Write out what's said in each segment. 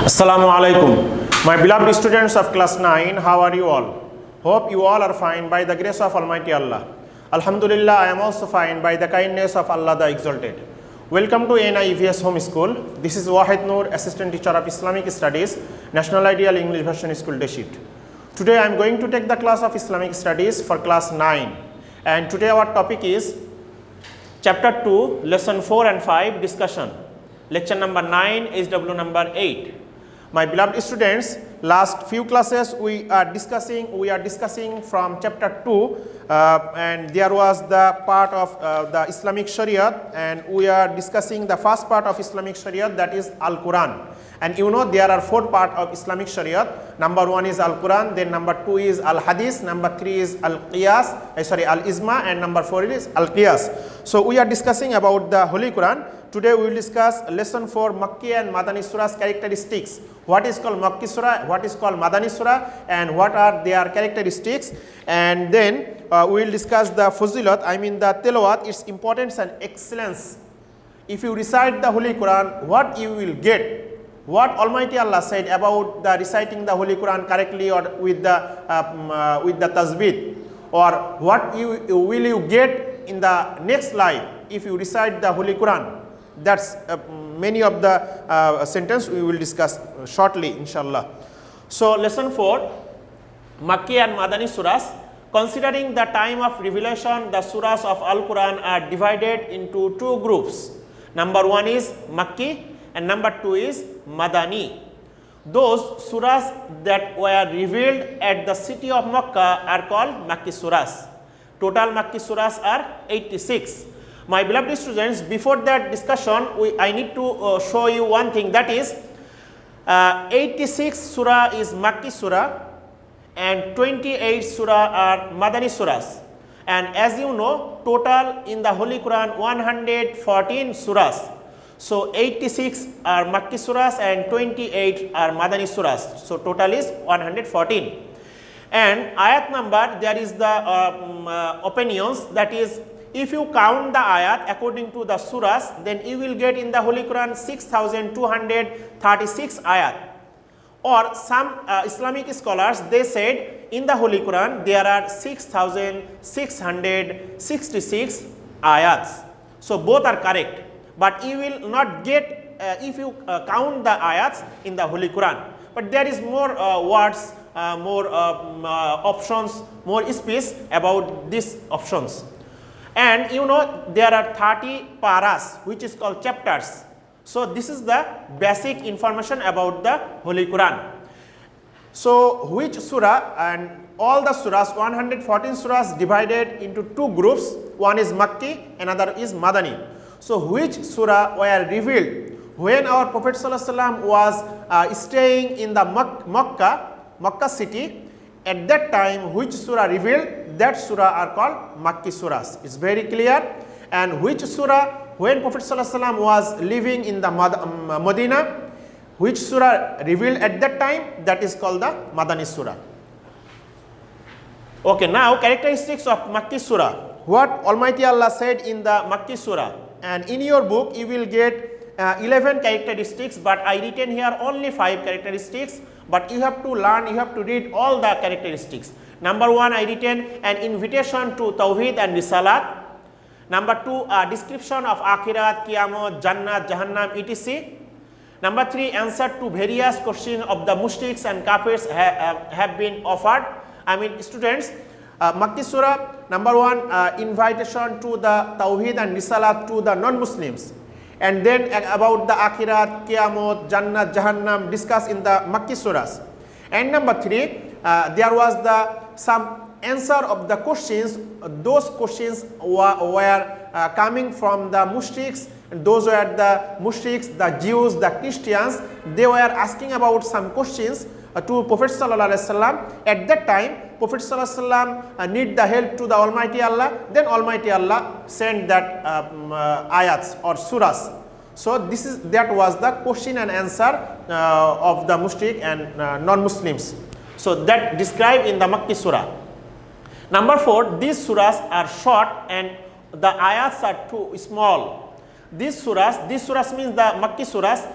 Assalamu alaikum. My beloved students of class 9, how are you all? Hope you all are fine by the grace of Almighty Allah. Alhamdulillah, I am also fine by the kindness of Allah the Exalted. Welcome to NIEVS Home School. This is Wahid Noor, Assistant Teacher of Islamic Studies, National Ideal English Version School Deshit. Today I am going to take the class of Islamic Studies for class 9. And today our topic is Chapter 2, Lesson 4 and 5, Discussion. Lecture number 9, SW number 8. My beloved students, last few classes we are discussing from chapter 2 and there was the part of the Islamic Sharia, and we are discussing the first part of Islamic Sharia, that is Al-Quran. And you know there are 4 parts of Islamic Sharia. Number 1 is Al-Quran, then number 2 is Al-Hadith, number 3 is Al-Ijma, and number 4 is Al-Qiyas. So we are discussing about the Holy Quran. Today we will discuss lesson 4 Makki and Madani Surah's characteristics. What is called Makki Surah, what is called Madani Surah, and what are their characteristics. And then we will discuss the Fuzilat, I mean the Tilawat, its importance and excellence. If you recite the Holy Quran, what you will get? What Almighty Allah said about the reciting the Holy Quran correctly or with the tasbih, or what will you get in the next life if you recite the Holy Quran? That's many of the sentence we will discuss shortly, inshallah. So lesson 4, Makki and Madani Surahs. Considering the time of revelation, the surahs of Al-Quran are divided into 2 groups. Number 1 is Makki and number 2 is Madani. Those surahs that were revealed at the city of Makkah are called Makki surahs. Total Makki surahs are 86. My beloved students, before that discussion, I need to show you one thing, that is 86 surah is Makki surah and 28 surah are Madani surahs. And as you know, total in the Holy Quran 114 surahs. So 86 are Makki surahs and 28 are Madani surahs. So total is 114. And ayat number, there is the opinions, that is, if you count the ayat according to the surahs, then you will get in the Holy Quran 6236 ayat. Or some Islamic scholars, they said in the Holy Quran there are 6666 ayats. So both are correct, but you will not get if you count the ayats in the Holy Quran. But there is more words, more options, more space about these options. And you know there are 30 paras, which is called chapters. So this is the basic information about the Holy Quran. So which surah, and all the surahs, 114 surahs divided into 2 groups. One is Makki, another is Madani. So which surah were revealed when our Prophet ﷺ was staying in the Makkah city? At that time, which surah revealed? That surah are called Makki surahs. It's very clear. And which surah when Prophet ﷺ was living in the Medina, which surah revealed at that time? That is called the Madani surah. Okay, now characteristics of Makki surah. What Almighty Allah said in the Makki surah, and in your book you will get 11 characteristics, but I written here only 5 characteristics. But you have to learn, you have to read all the characteristics. Number 1, I written an invitation to Tawheed and Risalat. Number 2, a description of Akhirat, Qiyamah, Jannat, Jahannam, etc. Number 3, answer to various questions of the Mushriks and Kafirs have been offered. I mean students, Makki surah, number 1, invitation to the Tawheed and Risalat to the non-Muslims. And then about the Akhirat, Qiyamah, Jannat, Jahannam discussed in the Makki surahs. And number 3, there was some answer of the questions. Those questions were coming from the Mushriks. Those were the Mushriks, the Jews, the Christians. They were asking about some questions to Prophet ﷺ. At that time, Prophet ﷺ need the help to the Almighty Allah. Then Almighty Allah sent that ayats or surahs. So that was the question and answer of the Mushrik and non-Muslims. So that described in the Makki surah. Number 4, these surahs are short and the ayats are too small. These surahs means the Makki surahs,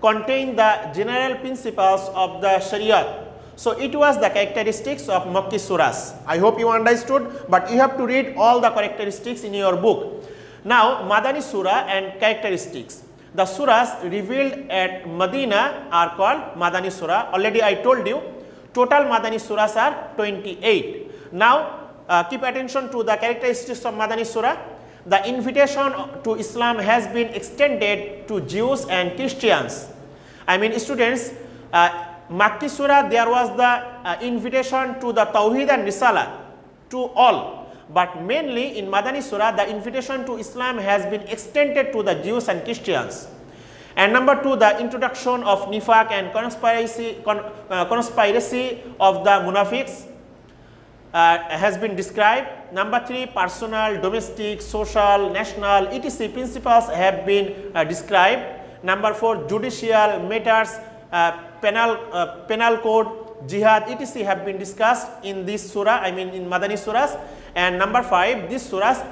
contain the general principles of the Sharia. So it was the characteristics of Makki surahs. I hope you understood, but you have to read all the characteristics in your book. Now Madani surah and characteristics. The surahs revealed at Medina are called Madani surah. Already I told you, total Madani surahs are 28. Now keep attention to the characteristics of Madani surah. The invitation to Islam has been extended to Jews and Christians. I mean students, Makki surah there was the invitation to the Tawheed and Risalah to all. But mainly in Madani surah the invitation to Islam has been extended to the Jews and Christians. And number 2, the introduction of nifaq and conspiracy of the munafiqs has been described. Number 3, personal, domestic, social, national, etc. principles have been described. Number 4, judicial matters, penal code, jihad, etc. have been discussed in this surah, I mean in Madani surahs. And number 5, these surahs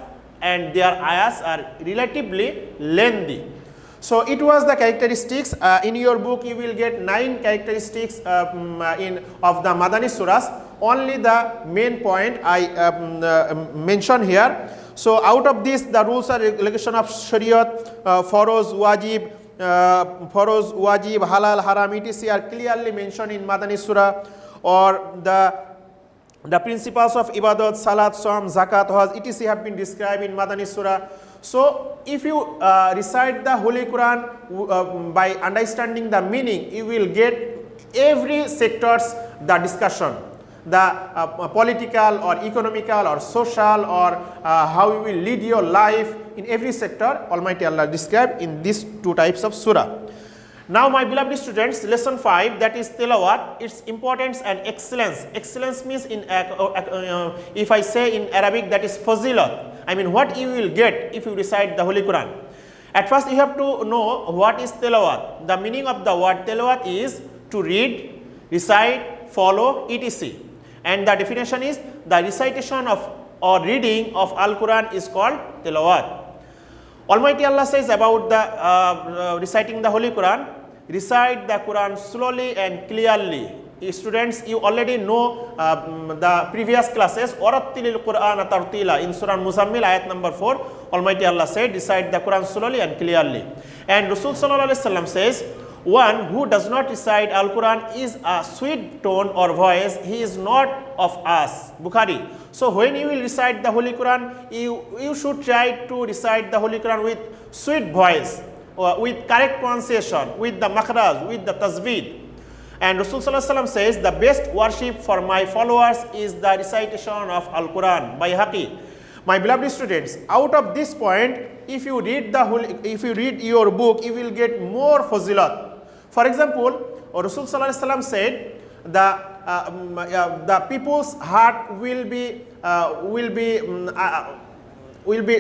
and their ayahs are relatively lengthy. So it was the characteristics. In your book you will get 9 characteristics of the Madani surahs. Only the main point I mention here. So out of this, the rules and regulation of Shariat, Faroz, Wajib, Halal, Haram, etc. are clearly mentioned in Madani surah. Or the principles of Ibadat, Salat, Som, Zakat, Hajj, etc. have been described in Madani surah. So if you recite the Holy Quran by understanding the meaning, you will get every sector's the discussion, the political or economical or social or how you will lead your life in every sector. Almighty Allah described in these 2 types of surah. Now my beloved students, lesson 5, that is tilawat, its importance and excellence. Excellence means in if I say in Arabic, that is fazilat. I mean what you will get if you recite the Holy Quran. At first you have to know what is tilawat. The meaning of the word tilawat is to read, recite, follow, etc. And the definition is the recitation of or reading of Al-Quran is called tilawat. Almighty Allah says about the reciting the Holy Quran, recite the Quran slowly and clearly. Students, you already know the previous classes, Warattilil Quran tartila, in Surah Muzammil ayat number 4, Almighty Allah said, recite the Quran slowly and clearly. And Rasul Sallallahu Alaihi Wasallam says, one who does not recite Al-Quran is a sweet tone or voice, he is not of us. Bukhari. So when you will recite the Holy Quran, you should try to recite the Holy Quran with sweet voice, with correct pronunciation, with the makhraj, with the tajweed. And Rasul Sallallahu Alaihi Wasallam says, the best worship for my followers is the recitation of Al-Quran by Haqi. My beloved students, out of this point, if you read your book, you will get more fazilat. For example, Rasul Sallallahu Alaihi Wasallam said, the people's heart will be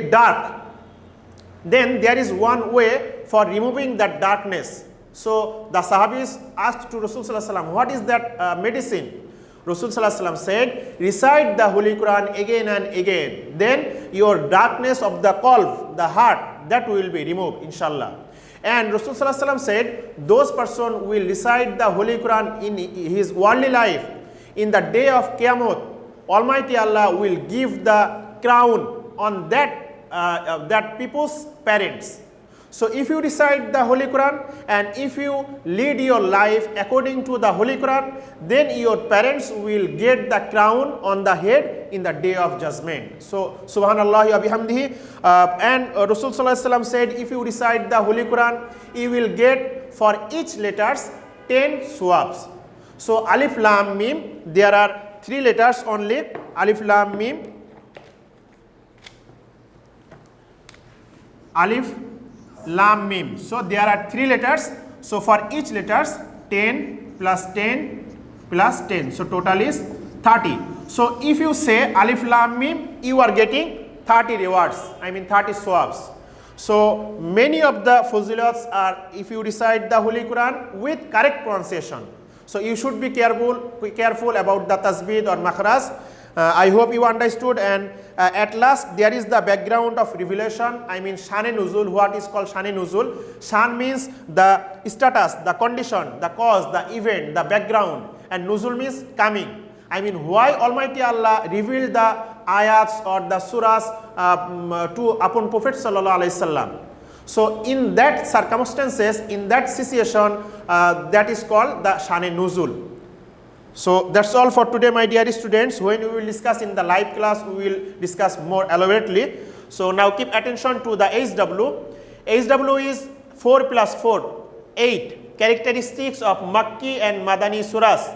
dark. Then there is one way for removing that darkness. So the Sahabis asked to Rasul Sallallahu Alaihi Wasallam, what is that medicine? Rasul Sallallahu Alaihi Wasallam said, recite the Holy Quran again and again. Then your darkness of the qalb, the heart, that will be removed, inshallah. And Rasul Sallallahu Alaihi Wasallam said, those person will recite the Holy Quran in his worldly life. In the day of Qiyamah, Almighty Allah will give the crown on that people's parents. So if you recite the Holy Quran and if you lead your life according to the Holy Quran, then your parents will get the crown on the head in the day of judgment. So subhanallah wa bihamdihi. And Rasul Sallallahu Alaihi Wasallam said, if you recite the Holy Quran, you will get for each letters 10 swabs. So alif lam mim, there are 3 letters only, alif lam mim, alif lam mim. So there are 3 letters. So for each letters 10 plus 10 plus 10. So total is 30. So if you say alif lam mim, you are getting 30 rewards. I mean 30 swabs. So many of the fazilats are if you recite the Holy Quran with correct pronunciation. So you should be careful about the tasbih or makhraj. I hope you understood, and at last there is the background of revelation. I mean Shane Nuzul. What is called Shane Nuzul? Shan means the status, the condition, the cause, the event, the background, and Nuzul means coming. I mean why Almighty Allah revealed the ayats or the surahs upon Prophet sallallahu alaihi wasallam. So in that circumstances, in that situation, that is called the Shane Nuzul. So that's all for today, my dear students. When we will discuss in the live class, we will discuss more elaborately. So now keep attention to the HW. HW is 4 plus 4, 8 characteristics of Makki and Madani surahs.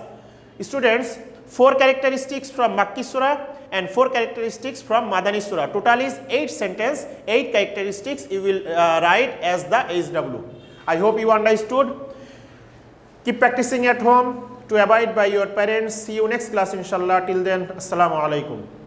Students, 4 characteristics from Makki surah and 4 characteristics from Madani surah. Total is 8 sentence, 8 characteristics you will write as the HW. I hope you understood. Keep practicing at home to abide by your parents. See you next class inshallah. Till then, assalamu alaikum.